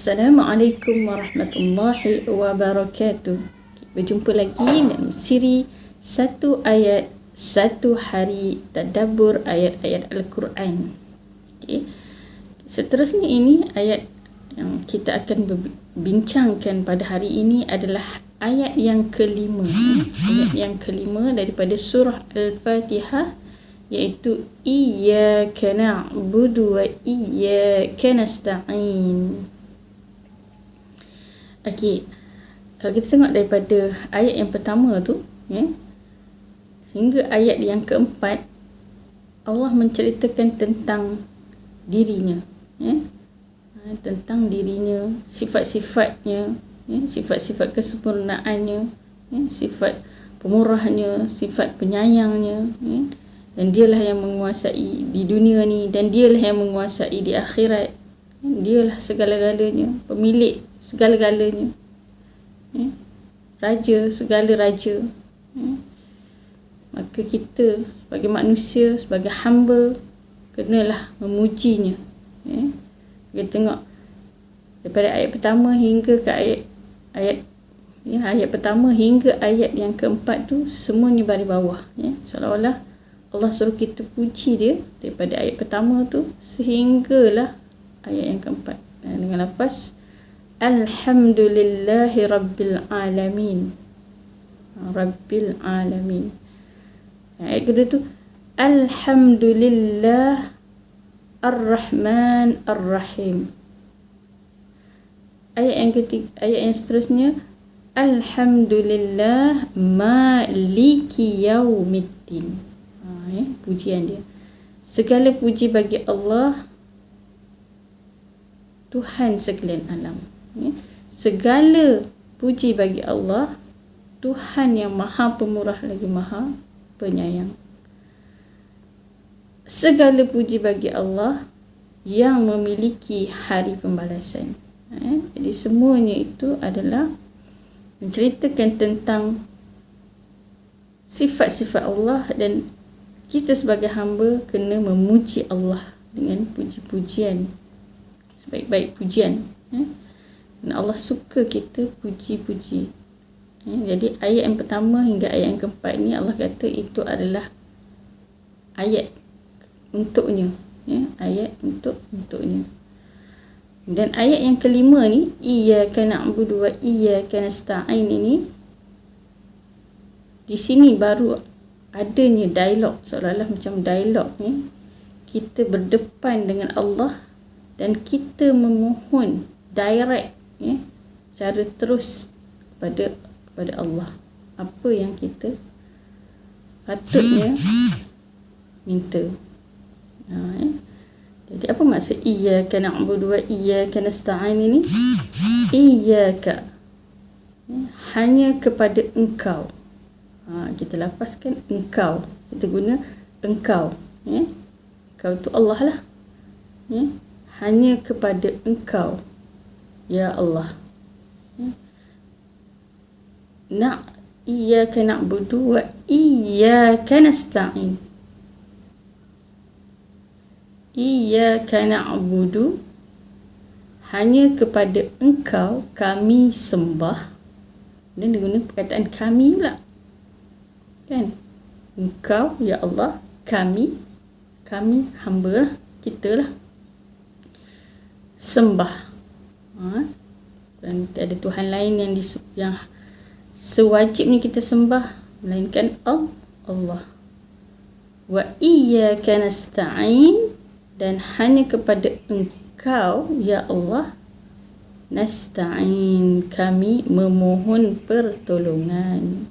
Assalamualaikum warahmatullahi wabarakatuh. Berjumpa lagi dalam siri satu ayat satu hari tadabbur ayat-ayat Al-Quran. Okay. Seterusnya ini ayat yang kita akan bincangkan pada hari ini adalah ayat yang kelima. Ayat yang kelima daripada surah Al-Fatihah, iaitu Iyyaka na'budu wa iyyaka nasta'in. Okey, kalau kita tengok daripada ayat yang pertama tu, hingga ayat yang keempat, Allah menceritakan tentang dirinya, tentang dirinya, sifat-sifatnya, sifat-sifat kesempurnaannya, sifat pemurahnya, sifat penyayangnya, dan dialah yang menguasai di dunia ni, dan dialah yang menguasai di akhirat. Dialah segala-galanya, pemilik segala-galanya, raja segala raja. Maka kita sebagai manusia, sebagai hamba, kenalah memujinya. Kita tengok daripada ayat pertama hingga ke ayat pertama hingga ayat yang keempat tu, semuanya baris bawah, seolah-olah Allah suruh kita puji dia daripada ayat pertama tu sehinggalah ayat yang keempat, dengan lafaz Alhamdulillahi Rabbil Alamin. Rabbil Alamin. Ayat kedua tu Alhamdulillah Ar-Rahman Ar-Rahim. Ayat yang ketiga, ayat yang seterusnya Alhamdulillah Maliki Yaumiddin. Pujian dia. Segala puji bagi Allah, Tuhan sekalian alam. Segala puji bagi Allah, Tuhan yang maha pemurah lagi maha penyayang. Segala puji bagi Allah yang memiliki hari pembalasan. Jadi semuanya itu adalah menceritakan tentang sifat-sifat Allah, dan kita sebagai hamba kena memuji Allah dengan puji-pujian, sebaik-baik pujian. Dan Allah suka kita puji-puji. Jadi ayat yang pertama hingga ayat yang keempat ni, Allah kata itu adalah ayat untuknya, ayat untuknya. Dan ayat yang kelima ni, Iyyaka na'budu wa iyyaka nasta'in, ini di sini baru adanya dialog, seolah-olah macam dialog, kita berdepan dengan Allah dan kita memohon direct, secara terus kepada Allah apa yang kita patutnya minta. Jadi apa maksud Iyyaka na'budu wa iyyaka nasta'in ini? Iyyaka, hanya kepada engkau. Kita lafazkan engkau, kita guna engkau, engkau tu Allah lah, hanya kepada engkau ya Allah. Iyyaka na'budu wa iyyaka nasta'in. Iyyaka na'budu, hanya kepada engkau kami sembah. Dan dia guna perkataan kami pula, kan? Engkau ya Allah, kami hamba lah, kita lah, sembah. Dan tak ada Tuhan lain yang sewajibnya kita sembah melainkan Allah. Wa iyyaka nasta'in, dan hanya kepada engkau ya Allah nasta'in, kami memohon pertolongan.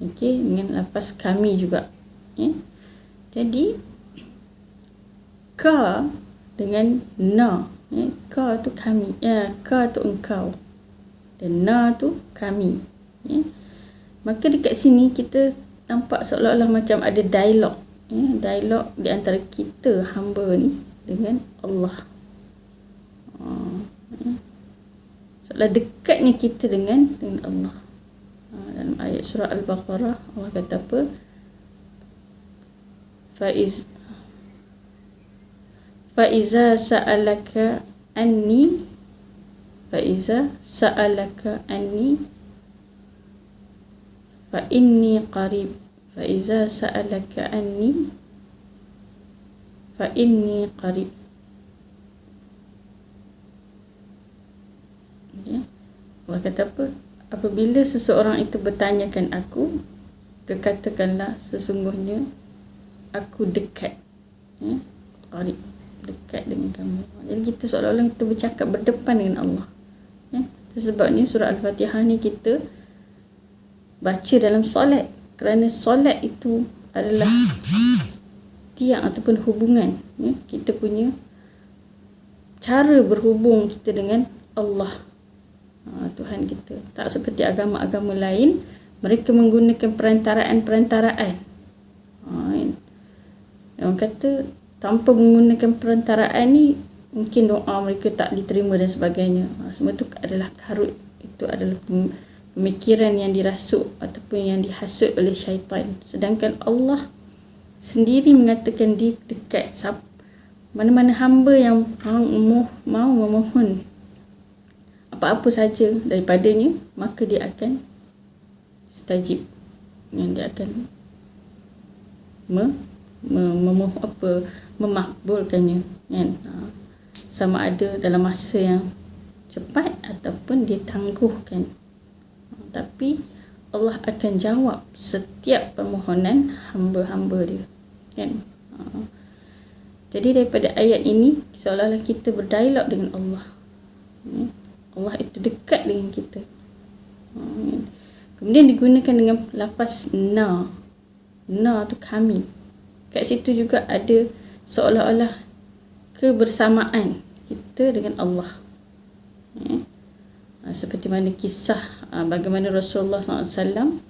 Okey, dengan lafaz kami juga. Jadi ka dengan na, ka tu kami, ka tu engkau, dan na tu kami. Maka dekat sini kita nampak seolah-olah macam ada dialog, dialog di antara kita hamba ni dengan Allah. Seolah dekatnya kita dengan Allah. Dalam ayat surah Al-Baqarah Allah kata apa? Faiza sa'alaka anni iza sa'alaka anni fa inni qarib. Fa iza sa'alaka anni fa inni qarib. Ya. Allah kata apa? Apabila seseorang itu bertanyakan aku, katakanlah sesungguhnya aku dekat. Ya. Qarib, dekat dengan kamu. Jadi kita seolah-olah kita bercakap berdepan dengan Allah. Ya. Sebabnya surah Al-Fatihah ni kita baca dalam solat, kerana solat itu adalah tiang ataupun hubungan, ya, kita punya cara berhubung kita dengan Allah, Tuhan kita. Tak seperti agama-agama lain, mereka menggunakan perantaraan-perantaraan. Orang kata tanpa menggunakan perantaraan ni mungkin doa mereka tak diterima dan sebagainya. Semua itu adalah karut, itu adalah pemikiran yang dirasuk ataupun yang dihasut oleh syaitan. Sedangkan Allah sendiri mengatakan dia dekat. Mana-mana hamba yang mau memohon apa-apa saja daripadanya, maka dia akan stajib. Yang dia akan memakbulkannya, kan? Sama ada dalam masa yang cepat ataupun dia tangguhkan. Tapi Allah akan jawab setiap permohonan hamba-hamba dia, kan? Jadi daripada ayat ini seolah-olah kita berdialog dengan Allah. Allah itu dekat dengan kita. Kemudian digunakan dengan lafaz na. Na tu kami. Kat situ juga ada seolah-olah kebersamaan kita dengan Allah. Seperti mana kisah bagaimana Rasulullah SAW,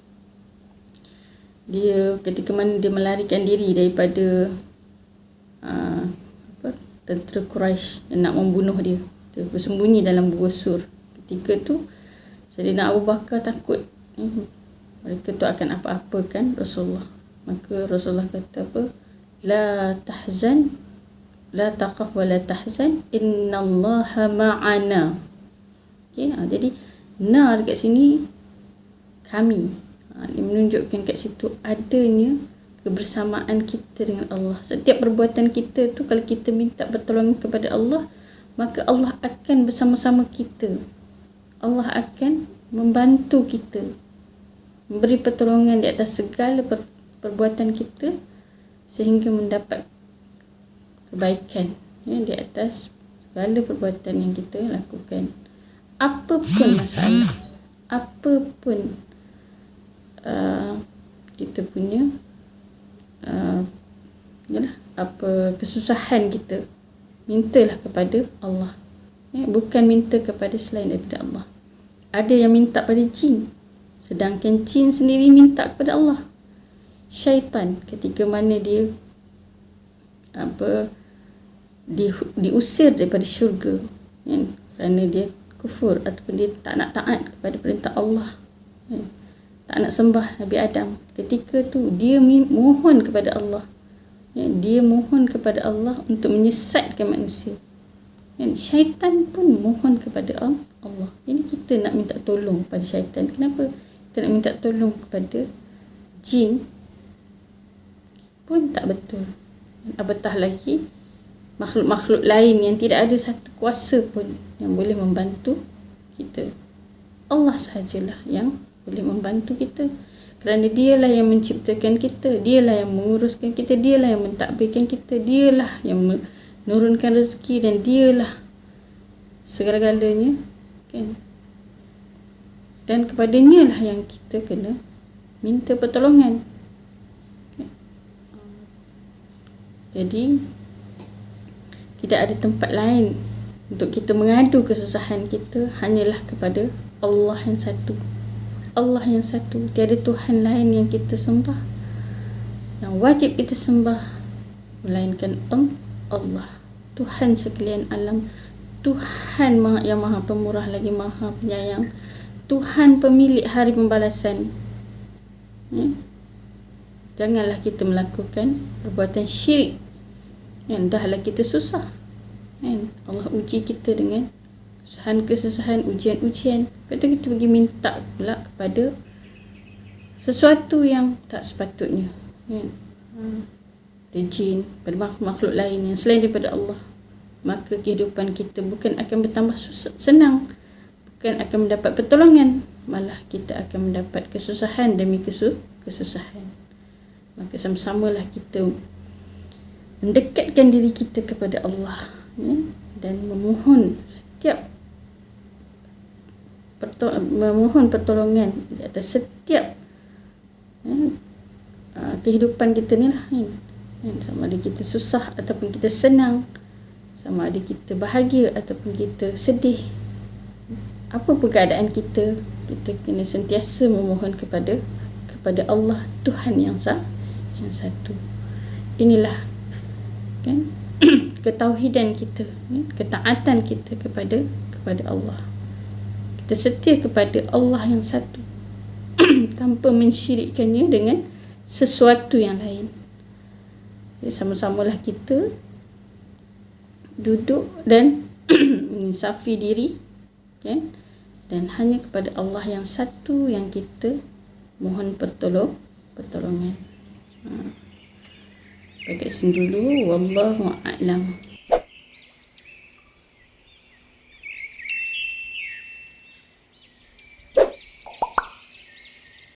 dia ketika mana dia melarikan diri daripada tentera Quraisy yang nak membunuh dia. Dia bersembunyi dalam gua Sur. Ketika tu Sayyidina Abu Bakar takut mereka tu akan apa-apakan Rasulullah. Maka Rasulullah kata apa? La tahzan, la taqaf wa la tahzan, innallaha ma'ana. Okay, jadi na dekat sini kami. Dia menunjukkan kat situ adanya kebersamaan kita dengan Allah. Setiap perbuatan kita tu, kalau kita minta pertolongan kepada Allah, maka Allah akan bersama-sama kita. Allah akan membantu kita, memberi pertolongan di atas segala perbuatan kita sehingga mendapat kebaikan, ya, di atas segala perbuatan yang kita lakukan. Apapun masalah, apapun kita punya apa kesusahan kita, mintalah kepada Allah, ya, bukan minta kepada selain daripada Allah. Ada yang minta pada jin, sedangkan jin sendiri minta kepada Allah. Syaitan ketika mana dia diusir daripada syurga, ya, kerana dia kufur ataupun dia tak nak taat kepada perintah Allah, ya, tak nak sembah Nabi Adam. Ketika tu dia mohon kepada Allah, ya, dia mohon kepada Allah untuk menyesatkan manusia. Dan syaitan pun mohon kepada Allah. Jadi kita nak minta tolong pada syaitan. Kenapa kita nak minta tolong kepada jin pun tak betul? Apatah lagi makhluk-makhluk lain yang tidak ada satu kuasa pun yang boleh membantu kita. Allah sahajalah yang boleh membantu kita, kerana dialah yang menciptakan kita, dialah yang menguruskan kita, dialah yang mentadbirkan kita, dialah yang menurunkan rezeki, dan dialah segala-galanya, kan? Dan kepadanya lah yang kita kena minta pertolongan, kan? Jadi tidak ada tempat lain untuk kita mengadu kesusahan kita, hanyalah kepada Allah yang satu. Allah yang satu, tiada Tuhan lain yang kita sembah, yang wajib kita sembah, melainkan Allah, Tuhan sekalian alam, Tuhan yang maha pemurah lagi maha penyayang, Tuhan pemilik hari pembalasan. Janganlah kita melakukan perbuatan syirik, yang dahlah kita susah, Allah uji kita dengan kesusahan, ujian-ujian. Lepas tu kita pergi minta pula kepada sesuatu yang tak sepatutnya, kan? Pada jin, pada makhluk lain yang selain daripada Allah, maka kehidupan kita bukan akan bertambah senang, bukan akan mendapat pertolongan, malah kita akan mendapat kesusahan demi kesusahan. Maka sama-samalah kita mendekatkan diri kita kepada Allah, ya? Dan memohon pertolongan atas setiap kehidupan kita ni lah, kan? Sama ada kita susah ataupun kita senang, sama ada kita bahagia ataupun kita sedih, apa pun keadaan kita, kita kena sentiasa memohon kepada Allah, Tuhan yang satu. Inilah, kan, ketauhidan kita, ketaatan kita kepada Allah. Kita setia kepada Allah yang satu tanpa mensyirikkannya dengan sesuatu yang lain. Jadi sama-samalah kita duduk dan menginsafi diri, kan? Dan hanya kepada Allah yang satu yang kita mohon pertolongan. Baik, sini dulu. Wallahu a'lam.